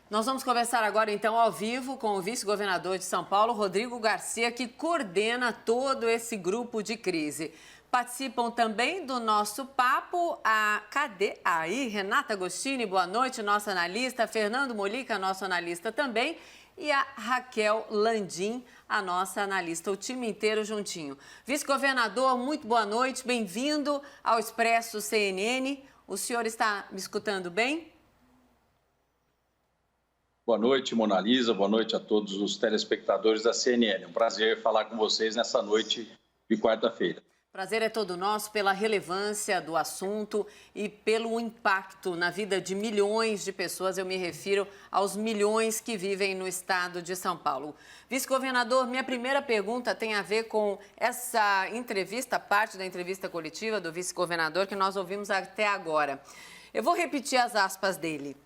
Nós vamos conversar agora, então, ao vivo com o vice-governador de São Paulo, Rodrigo Garcia, que coordena todo esse grupo de crise. Participam também do nosso papo cadê? Aí, Renata Agostini, boa noite, nossa analista, Fernando Molica, nosso analista também, e a Raquel Landim, a nossa analista, o time inteiro juntinho. Vice-governador, muito boa noite, bem-vindo ao Expresso CNN. O senhor está me escutando bem? Boa noite, Mona Lisa. Boa noite a todos os telespectadores da CNN. É um prazer falar com vocês nessa noite de quarta-feira. Prazer é todo nosso pela relevância do assunto e pelo impacto na vida de milhões de pessoas. Eu me refiro aos milhões que vivem no estado de São Paulo. Vice-governador, minha primeira pergunta tem a ver com essa entrevista, parte da entrevista coletiva do vice-governador que nós ouvimos até agora. Eu vou repetir as aspas dele.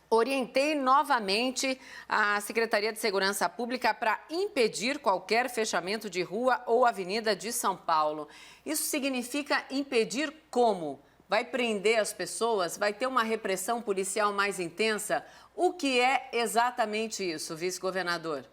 Orientei novamente a Secretaria de Segurança Pública para impedir qualquer fechamento de rua ou avenida de São Paulo. Isso significa impedir como? Vai prender as pessoas? Vai ter uma repressão policial mais intensa? O que é exatamente isso, vice-governador?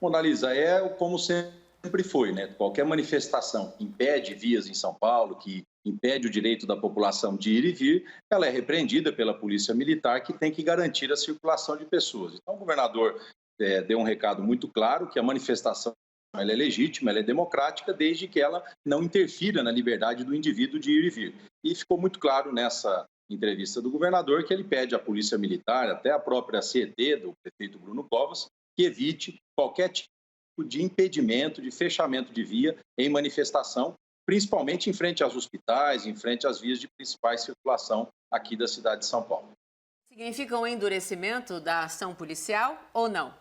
Mona Lisa, é como sempre foi, né? Qualquer manifestação que impede vias em São Paulo, que impede o direito da população de ir e vir, ela é repreendida pela Polícia Militar, que tem que garantir a circulação de pessoas. Então, o governador deu um recado muito claro que a manifestação ela é legítima, ela é democrática, desde que ela não interfira na liberdade do indivíduo de ir e vir. E ficou muito claro nessa entrevista do governador que ele pede à Polícia Militar, até à própria CET, do prefeito Bruno Covas, que evite qualquer tipo de impedimento, de fechamento de via em manifestação, principalmente em frente aos hospitais, em frente às vias de principais circulação aqui da cidade de São Paulo. Significa um endurecimento da ação policial ou não?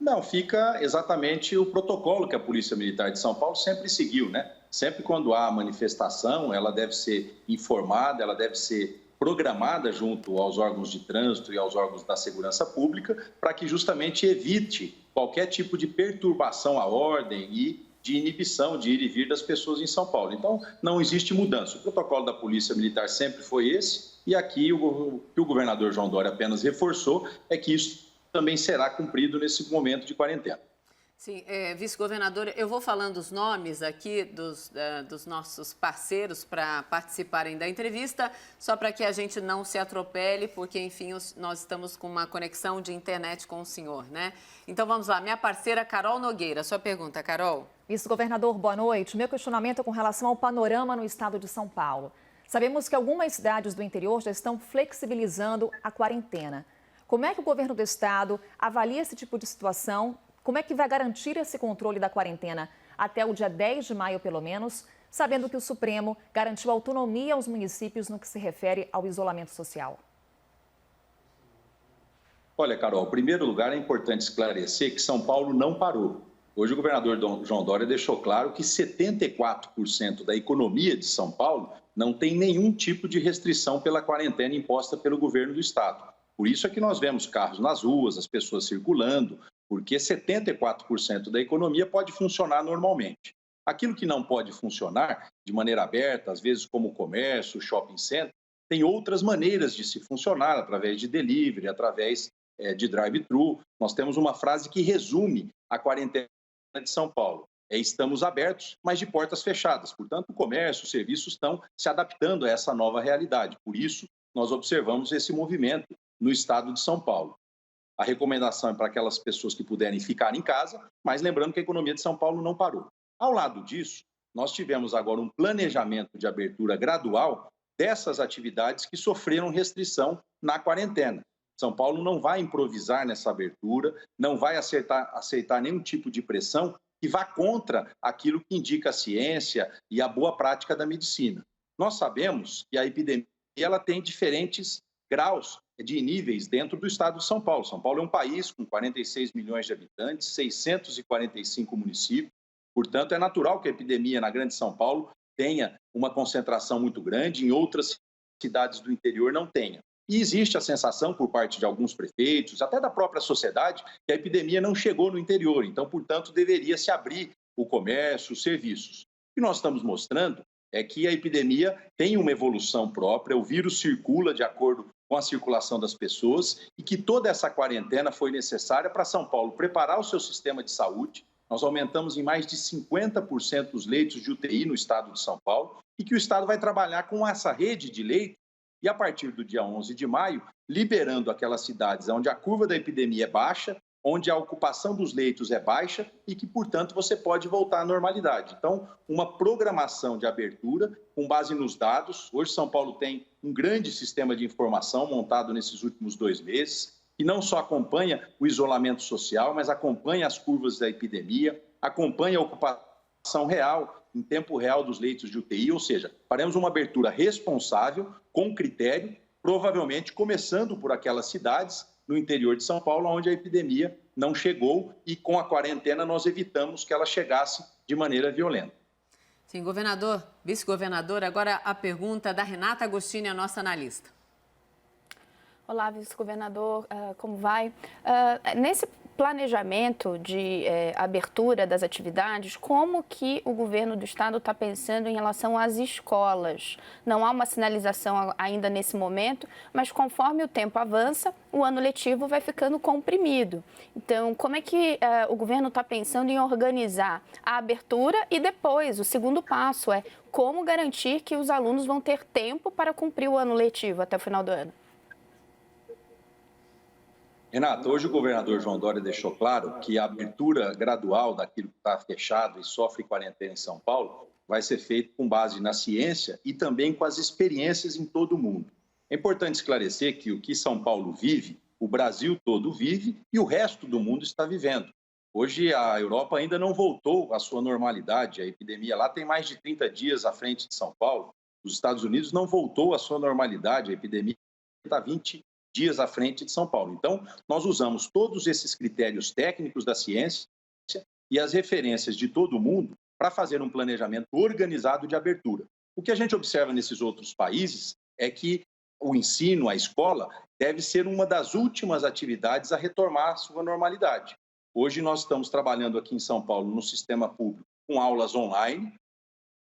Não, fica exatamente o protocolo que a Polícia Militar de São Paulo sempre seguiu, né? Sempre quando há manifestação, ela deve ser informada, ela deve ser programada junto aos órgãos de trânsito e aos órgãos da segurança pública, para que justamente evite qualquer tipo de perturbação à ordem e de inibição de ir e vir das pessoas em São Paulo. Então, não existe mudança. O protocolo da Polícia Militar sempre foi esse, e aqui o que o governador João Dória apenas reforçou é que isso também será cumprido nesse momento de quarentena. Sim, vice-governador, eu vou falando os nomes aqui dos nossos parceiros para participarem da entrevista, só para que a gente não se atropele, porque, enfim, nós estamos com uma conexão de internet com o senhor, né? Então, vamos lá. Minha parceira Carol Nogueira, sua pergunta, Carol. Vice-governador, boa noite. Meu questionamento é com relação ao panorama no estado de São Paulo. Sabemos que algumas cidades do interior já estão flexibilizando a quarentena. Como é que o governo do estado avalia esse tipo de situação? Como é que vai garantir esse controle da quarentena até o dia 10 de maio, pelo menos, sabendo que o Supremo garantiu autonomia aos municípios no que se refere ao isolamento social? Olha, Carol, em primeiro lugar é importante esclarecer que São Paulo não parou. Hoje o governador João Dória deixou claro que 74% da economia de São Paulo não tem nenhum tipo de restrição pela quarentena imposta pelo governo do estado. Por isso é que nós vemos carros nas ruas, as pessoas circulando, porque 74% da economia pode funcionar normalmente. Aquilo que não pode funcionar de maneira aberta, às vezes como o comércio, o shopping center, tem outras maneiras de se funcionar, através de delivery, através de drive-thru. Nós temos uma frase que resume a quarentena de São Paulo. Estamos abertos, mas de portas fechadas. Portanto, o comércio, os serviços estão se adaptando a essa nova realidade. Por isso, nós observamos esse movimento no estado de São Paulo. A recomendação é para aquelas pessoas que puderem ficar em casa, mas lembrando que a economia de São Paulo não parou. Ao lado disso, nós tivemos agora um planejamento de abertura gradual dessas atividades que sofreram restrição na quarentena. São Paulo não vai improvisar nessa abertura, não vai aceitar nenhum tipo de pressão que vá contra aquilo que indica a ciência e a boa prática da medicina. Nós sabemos que a epidemia ela tem diferentes graus de níveis dentro do estado de São Paulo. São Paulo é um país com 46 milhões de habitantes, 645 municípios. Portanto, é natural que a epidemia na Grande São Paulo tenha uma concentração muito grande, em outras cidades do interior não tenha. E existe a sensação por parte de alguns prefeitos, até da própria sociedade, que a epidemia não chegou no interior. Então, portanto, deveria se abrir o comércio, os serviços. O que nós estamos mostrando é que a epidemia tem uma evolução própria, o vírus circula de acordo com a circulação das pessoas e que toda essa quarentena foi necessária para São Paulo preparar o seu sistema de saúde. Nós aumentamos em mais de 50% os leitos de UTI no estado de São Paulo e que o estado vai trabalhar com essa rede de leitos e, a partir do dia 11 de maio, liberando aquelas cidades onde a curva da epidemia é baixa, onde a ocupação dos leitos é baixa e que, portanto, você pode voltar à normalidade. Então, uma programação de abertura com base nos dados. Hoje, São Paulo tem um grande sistema de informação montado nesses últimos 2 meses, que não só acompanha o isolamento social, mas acompanha as curvas da epidemia, acompanha a ocupação real, em tempo real dos leitos de UTI, ou seja, faremos uma abertura responsável, com critério, provavelmente começando por aquelas cidades no interior de São Paulo, onde a epidemia não chegou e com a quarentena nós evitamos que ela chegasse de maneira violenta. Sim, governador, vice-governador, agora a pergunta da Renata Agostini, a nossa analista. Olá, vice-governador, como vai? Nesse planejamento de abertura das atividades, como que o governo do estado está pensando em relação às escolas? Não há uma sinalização ainda nesse momento, mas conforme o tempo avança, o ano letivo vai ficando comprimido. Então, como é que o governo está pensando em organizar a abertura e depois, o segundo passo é como garantir que os alunos vão ter tempo para cumprir o ano letivo até o final do ano? Renato, hoje o governador João Dória deixou claro que a abertura gradual daquilo que está fechado e sofre quarentena em São Paulo vai ser feita com base na ciência e também com as experiências em todo o mundo. É importante esclarecer que o que São Paulo vive, o Brasil todo vive e o resto do mundo está vivendo. Hoje a Europa ainda não voltou à sua normalidade, a epidemia lá tem mais de 30 dias à frente de São Paulo, os Estados Unidos não voltou à sua normalidade, a epidemia está 20 dias à frente de São Paulo. Então, nós usamos todos esses critérios técnicos da ciência e as referências de todo o mundo para fazer um planejamento organizado de abertura. O que a gente observa nesses outros países é que o ensino, a escola, deve ser uma das últimas atividades a retomar à sua normalidade. Hoje nós estamos trabalhando aqui em São Paulo no sistema público com aulas online.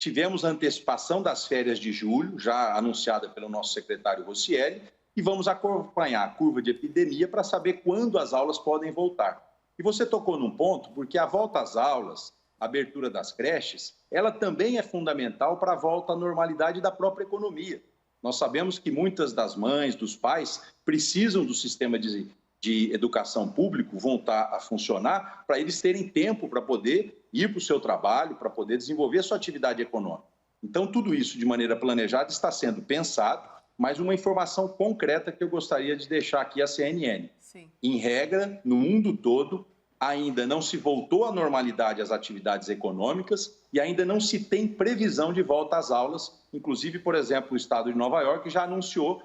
Tivemos a antecipação das férias de julho, já anunciada pelo nosso secretário Rossielli, e vamos acompanhar a curva de epidemia para saber quando as aulas podem voltar. E você tocou num ponto, porque a volta às aulas, a abertura das creches, ela também é fundamental para a volta à normalidade da própria economia. Nós sabemos que muitas das mães, dos pais, precisam do sistema de educação público voltar a funcionar para eles terem tempo para poder ir para o seu trabalho, para poder desenvolver a sua atividade econômica. Então, tudo isso, de maneira planejada, está sendo pensado. Mas uma informação concreta que eu gostaria de deixar aqui à CNN. Sim. Em regra, no mundo todo, ainda não se voltou à normalidade as atividades econômicas e ainda não se tem previsão de volta às aulas. Inclusive, por exemplo, o estado de Nova York já anunciou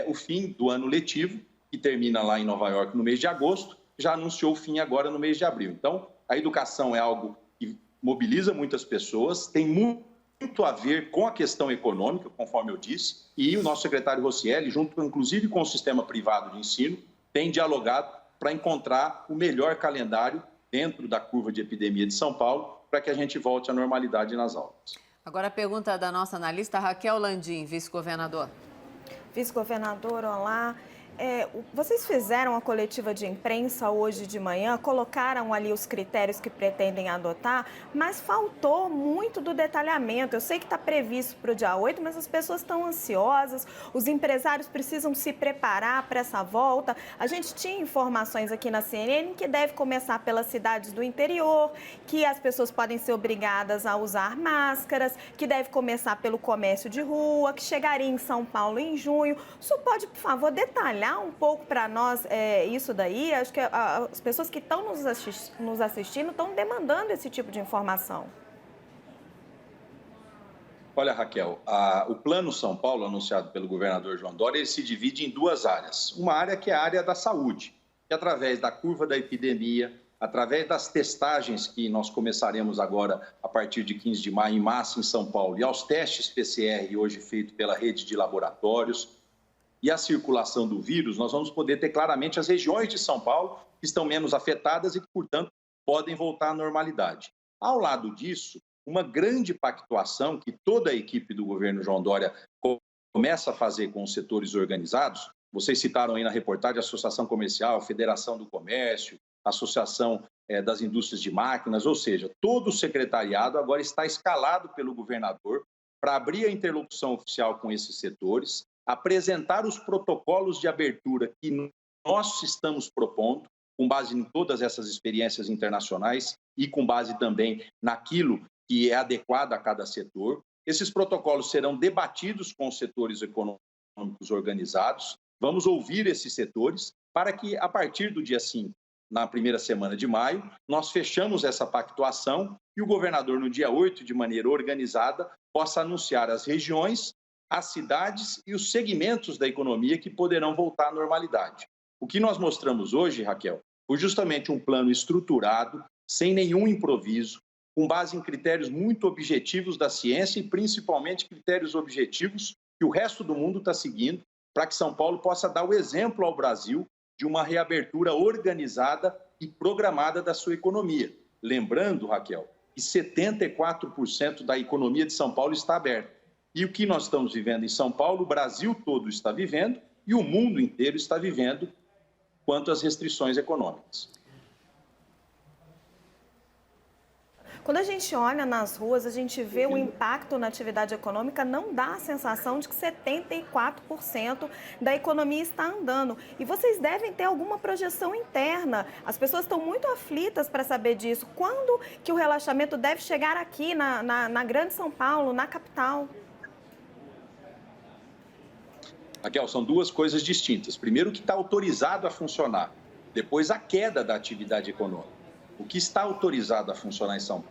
o fim do ano letivo, que termina lá em Nova York no mês de agosto, já anunciou o fim agora no mês de abril. Então, a educação é algo que mobiliza muitas pessoas, tem muito a ver com a questão econômica, conforme eu disse, e o nosso secretário Rossielli, junto inclusive com o sistema privado de ensino, tem dialogado para encontrar o melhor calendário dentro da curva de epidemia de São Paulo para que a gente volte à normalidade nas aulas. Agora a pergunta da nossa analista Raquel Landim, vice-governador. Vice-governador, olá. Vocês fizeram a coletiva de imprensa hoje de manhã, colocaram ali os critérios que pretendem adotar, mas faltou muito do detalhamento. Eu sei que está previsto para o dia 8, mas as pessoas estão ansiosas, os empresários precisam se preparar para essa volta. A gente tinha informações aqui na CNN que deve começar pelas cidades do interior, que as pessoas podem ser obrigadas a usar máscaras, que deve começar pelo comércio de rua, que chegaria em São Paulo em junho. O senhor pode, por favor, detalhar um pouco para nós isso daí? Acho que as pessoas que estão nos assistindo estão demandando esse tipo de informação. Olha, Raquel, o Plano São Paulo, anunciado pelo governador João Dória, ele se divide em duas áreas. Uma área que é a área da saúde, que através da curva da epidemia, através das testagens que nós começaremos agora a partir de 15 de maio em massa em São Paulo, e aos testes PCR hoje feitos pela rede de laboratórios, e a circulação do vírus, nós vamos poder ter claramente as regiões de São Paulo que estão menos afetadas e que, portanto, podem voltar à normalidade. Ao lado disso, uma grande pactuação que toda a equipe do governo João Dória começa a fazer com os setores organizados. Vocês citaram aí na reportagem a Associação Comercial, a Federação do Comércio, a Associação das Indústrias de Máquinas, ou seja, todo o secretariado agora está escalado pelo governador para abrir a interlocução oficial com esses setores, apresentar os protocolos de abertura que nós estamos propondo, com base em todas essas experiências internacionais e com base também naquilo que é adequado a cada setor. Esses protocolos serão debatidos com os setores econômicos organizados. Vamos ouvir esses setores para que, a partir do dia 5, na primeira semana de maio, nós fechamos essa pactuação e o governador, no dia 8, de maneira organizada, possa anunciar as regiões, as cidades e os segmentos da economia que poderão voltar à normalidade. O que nós mostramos hoje, Raquel, foi justamente um plano estruturado, sem nenhum improviso, com base em critérios muito objetivos da ciência e principalmente critérios objetivos que o resto do mundo está seguindo, para que São Paulo possa dar o exemplo ao Brasil de uma reabertura organizada e programada da sua economia. Lembrando, Raquel, que 74% da economia de São Paulo está aberta. E o que nós estamos vivendo em São Paulo, o Brasil todo está vivendo e o mundo inteiro está vivendo quanto às restrições econômicas. Quando a gente olha nas ruas, a gente vê o impacto na atividade econômica, não dá a sensação de que 74% da economia está andando. E vocês devem ter alguma projeção interna. As pessoas estão muito aflitas para saber disso. Quando que o relaxamento deve chegar aqui na Grande São Paulo, na capital? Raquel, são duas coisas distintas. Primeiro, o que está autorizado a funcionar. Depois, a queda da atividade econômica. O que está autorizado a funcionar em São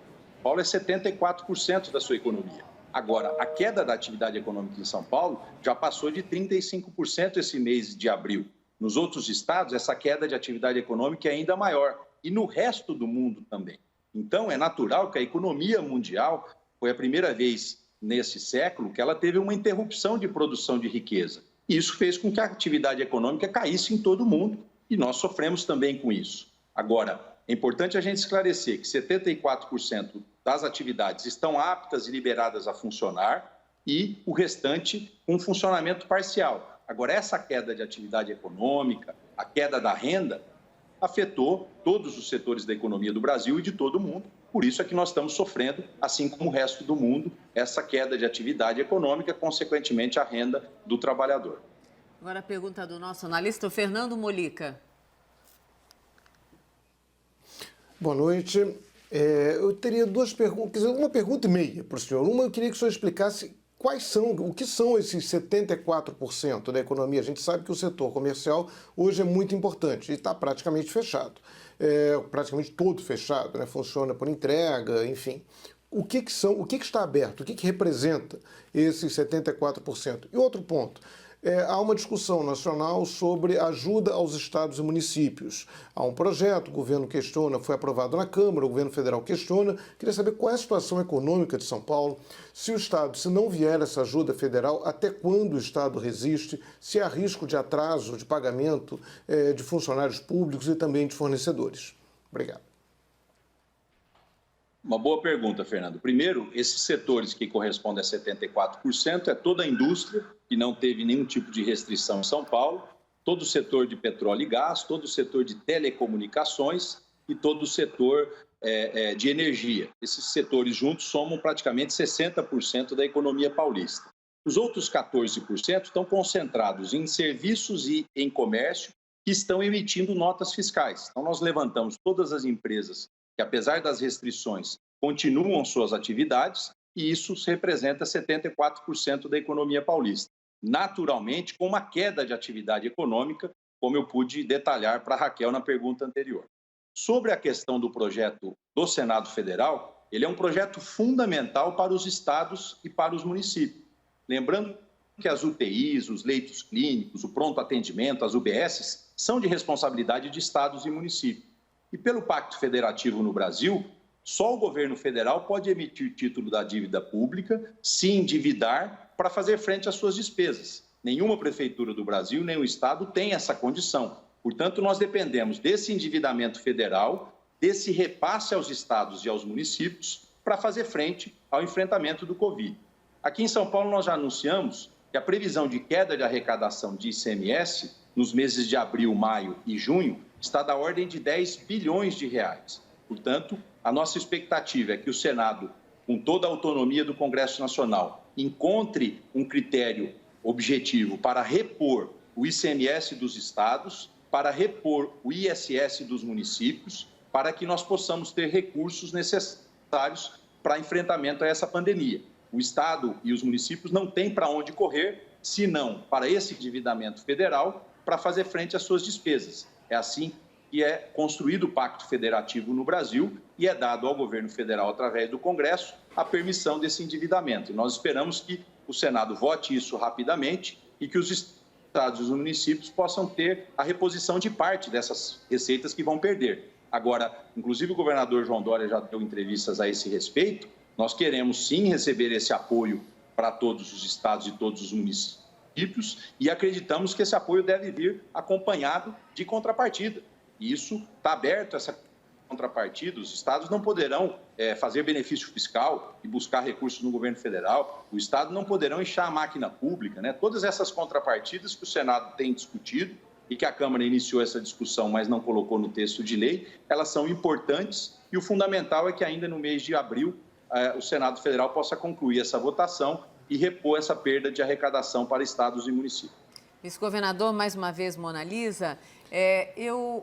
Paulo é 74% da sua economia. Agora, a queda da atividade econômica em São Paulo já passou de 35% esse mês de abril. Nos outros estados, essa queda de atividade econômica é ainda maior. E no resto do mundo também. Então, é natural que a economia mundial foi a primeira vez nesse século que ela teve uma interrupção de produção de riqueza. E isso fez com que a atividade econômica caísse em todo o mundo. E nós sofremos também com isso. Agora, é importante a gente esclarecer que 74% das atividades estão aptas e liberadas a funcionar e o restante com funcionamento parcial. Agora, essa queda de atividade econômica, a queda da renda, afetou todos os setores da economia do Brasil e de todo o mundo. Por isso é que nós estamos sofrendo, assim como o resto do mundo, essa queda de atividade econômica, consequentemente a renda do trabalhador. Agora a pergunta do nosso analista, o Fernando Molica. Boa noite. Eu teria duas perguntas, quer dizer, uma pergunta e meia para o senhor. Uma, eu queria que o senhor explicasse o que são esses 74% da economia. A gente sabe que o setor comercial hoje é muito importante e está praticamente fechado. Praticamente todo fechado, né? Funciona por entrega, enfim. O que está aberto? O que representa esses 74%? E outro ponto. Há uma discussão nacional sobre ajuda aos estados e municípios. Há um projeto, o governo questiona, foi aprovado na Câmara, o governo federal questiona. Queria saber qual é a situação econômica de São Paulo, se o estado, se não vier essa ajuda federal, até quando o estado resiste, se há risco de atraso de pagamento de funcionários públicos e também de fornecedores. Obrigado. Uma boa pergunta, Fernando. Primeiro, esses setores que correspondem a 74% é toda a indústria, que não teve nenhum tipo de restrição em São Paulo, todo o setor de petróleo e gás, todo o setor de telecomunicações e todo o setor de energia. Esses setores juntos somam praticamente 60% da economia paulista. Os outros 14% estão concentrados em serviços e em comércio que estão emitindo notas fiscais. Então, nós levantamos todas as empresas que, apesar das restrições, continuam suas atividades, e isso representa 74% da economia paulista. Naturalmente, com uma queda de atividade econômica, como eu pude detalhar para a Raquel na pergunta anterior. Sobre a questão do projeto do Senado Federal, ele é um projeto fundamental para os estados e para os municípios. Lembrando que as UTIs, os leitos clínicos, o pronto atendimento, as UBSs, são de responsabilidade de estados e municípios. E pelo Pacto Federativo no Brasil, só o governo federal pode emitir título da dívida pública, se endividar para fazer frente às suas despesas. Nenhuma prefeitura do Brasil, nem o estado tem essa condição. Portanto, nós dependemos desse endividamento federal, desse repasse aos estados e aos municípios para fazer frente ao enfrentamento do Covid. Aqui em São Paulo, nós já anunciamos que a previsão de queda de arrecadação de ICMS nos meses de abril, maio e junho está da ordem de 10 bilhões de reais. Portanto, a nossa expectativa é que o Senado, com toda a autonomia do Congresso Nacional, encontre um critério objetivo para repor o ICMS dos estados, para repor o ISS dos municípios, para que nós possamos ter recursos necessários para enfrentamento a essa pandemia. O estado e os municípios não têm para onde correr, senão para esse endividamento federal, para fazer frente às suas despesas. É assim que é construído o Pacto Federativo no Brasil e é dado ao governo federal, através do Congresso, a permissão desse endividamento. E nós esperamos que o Senado vote isso rapidamente e que os estados e os municípios possam ter a reposição de parte dessas receitas que vão perder. Agora, inclusive o governador João Dória já deu entrevistas a esse respeito, nós queremos sim receber esse apoio para todos os estados e todos os municípios e acreditamos que esse apoio deve vir acompanhado de contrapartida. E isso está aberto, essa contrapartida. Os estados não poderão fazer benefício fiscal e buscar recursos no governo federal. O estado não poderão inchar a máquina pública, né? Todas essas contrapartidas que o Senado tem discutido e que a Câmara iniciou essa discussão, mas não colocou no texto de lei, elas são importantes e o fundamental é que ainda no mês de abril o Senado Federal possa concluir essa votação e repor essa perda de arrecadação para estados e municípios. Vice-governador, mais uma vez, Mona Lisa,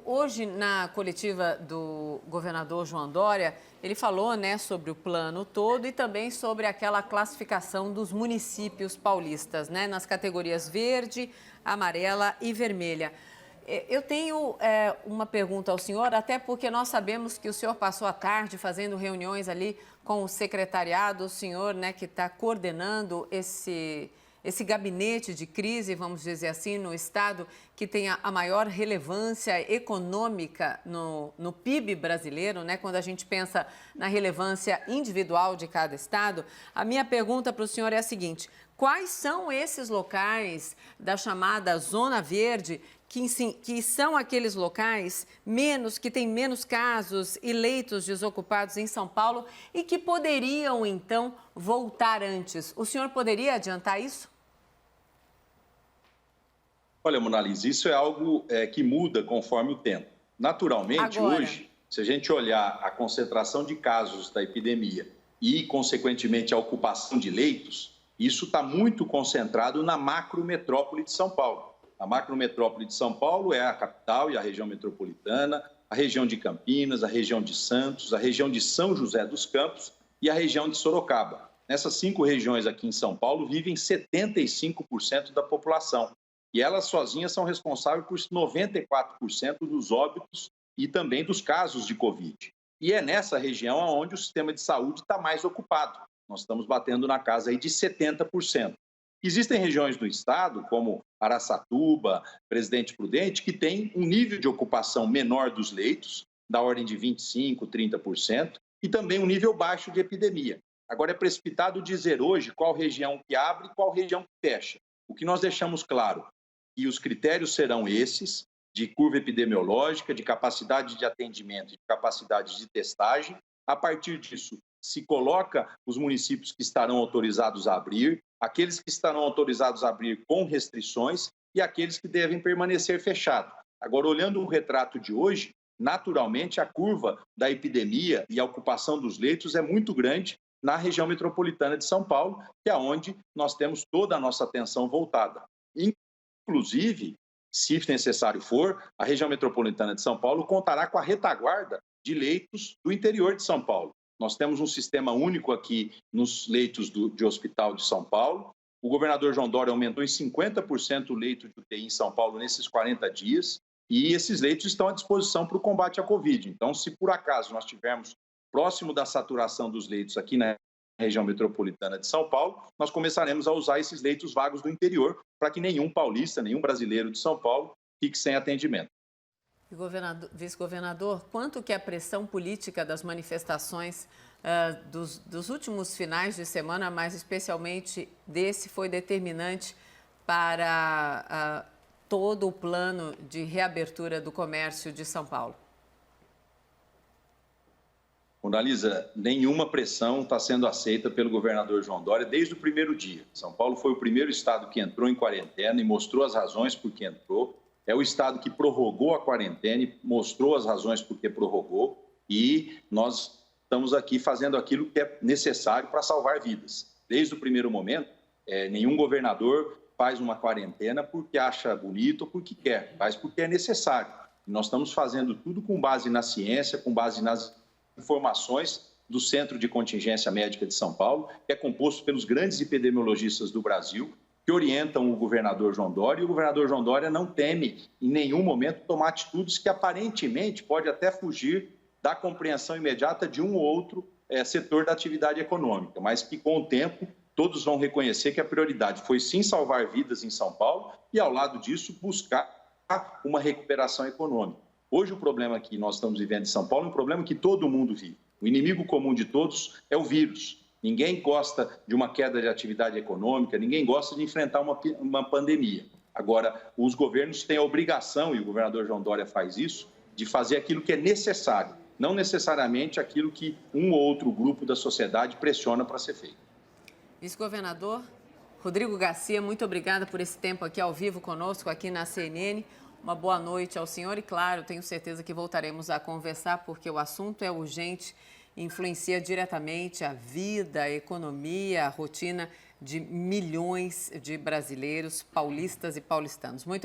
hoje na coletiva do governador João Dória, ele falou, né, sobre o plano todo e também sobre aquela classificação dos municípios paulistas, né, nas categorias verde, amarela e vermelha. Eu tenho uma pergunta ao senhor, até porque nós sabemos que o senhor passou a tarde fazendo reuniões ali com o secretariado, o senhor, né, que está coordenando esse gabinete de crise, vamos dizer assim, no estado que tem a maior relevância econômica no PIB brasileiro, né? Quando a gente pensa na relevância individual de cada estado. A minha pergunta para o senhor é a seguinte: quais são esses locais da chamada Zona Verde que são aqueles locais que têm menos casos e leitos desocupados em São Paulo e que poderiam, então, voltar antes? O senhor poderia adiantar isso? Olha, Mona Lisa, isso é algo que muda conforme o tempo. Naturalmente, hoje, se a gente olhar a concentração de casos da epidemia e, consequentemente, a ocupação de leitos, isso está muito concentrado na macrometrópole de São Paulo. A macrometrópole de São Paulo é a capital e a região metropolitana, a região de Campinas, a região de Santos, a região de São José dos Campos e a região de Sorocaba. Nessas 5 regiões aqui em São Paulo vivem 75% da população. E elas sozinhas são responsáveis por 94% dos óbitos e também dos casos de Covid. E é nessa região onde o sistema de saúde está mais ocupado. Nós estamos batendo na casa aí de 70%. Existem regiões do estado, como Araçatuba, Presidente Prudente, que têm um nível de ocupação menor dos leitos, da ordem de 25%, 30%, e também um nível baixo de epidemia. Agora, é precipitado dizer hoje qual região que abre e qual região que fecha. O que nós deixamos claro, que os critérios serão esses, de curva epidemiológica, de capacidade de atendimento, de capacidade de testagem. A partir disso, se coloca os municípios que estarão autorizados a abrir, aqueles que estarão autorizados a abrir com restrições e aqueles que devem permanecer fechados. Agora, olhando o retrato de hoje, naturalmente a curva da epidemia e a ocupação dos leitos é muito grande na região metropolitana de São Paulo, que é onde nós temos toda a nossa atenção voltada. Inclusive, se necessário for, a região metropolitana de São Paulo contará com a retaguarda de leitos do interior de São Paulo. Nós temos um sistema único aqui nos leitos de hospital de São Paulo. O governador João Dória aumentou em 50% o leito de UTI em São Paulo nesses 40 dias e esses leitos estão à disposição para o combate à Covid. Então, se por acaso nós estivermos próximo da saturação dos leitos aqui na região metropolitana de São Paulo, nós começaremos a usar esses leitos vagos do interior para que nenhum paulista, nenhum brasileiro de São Paulo fique sem atendimento. Vice-governador, quanto que a pressão política das manifestações dos últimos finais de semana, mas especialmente desse, foi determinante para todo o plano de reabertura do comércio de São Paulo? Monalisa, nenhuma pressão está sendo aceita pelo governador João Dória desde o primeiro dia. São Paulo foi o primeiro estado que entrou em quarentena e mostrou as razões por que entrou. É o estado que prorrogou a quarentena e mostrou as razões por que prorrogou. E nós estamos aqui fazendo aquilo que é necessário para salvar vidas. Desde o primeiro momento, nenhum governador faz uma quarentena porque acha bonito ou porque quer, faz porque é necessário. E nós estamos fazendo tudo com base na ciência, com base nas informações do Centro de Contingência Médica de São Paulo, que é composto pelos grandes epidemiologistas do Brasil, que orientam o governador João Dória, e o governador João Dória não teme, em nenhum momento, tomar atitudes que aparentemente pode até fugir da compreensão imediata de um ou outro setor da atividade econômica, mas que, com o tempo, todos vão reconhecer que a prioridade foi, sim, salvar vidas em São Paulo e, ao lado disso, buscar uma recuperação econômica. Hoje, o problema que nós estamos vivendo em São Paulo é um problema que todo mundo vive. O inimigo comum de todos é o vírus. Ninguém gosta de uma queda de atividade econômica, ninguém gosta de enfrentar uma pandemia. Agora, os governos têm a obrigação, e o governador João Dória faz isso, de fazer aquilo que é necessário, não necessariamente aquilo que um ou outro grupo da sociedade pressiona para ser feito. Vice-governador Rodrigo Garcia, muito obrigada por esse tempo aqui ao vivo conosco, aqui na CNN. Uma boa noite ao senhor e, claro, tenho certeza que voltaremos a conversar porque o assunto é urgente e influencia diretamente a vida, a economia, a rotina de milhões de brasileiros, paulistas e paulistanos. Muito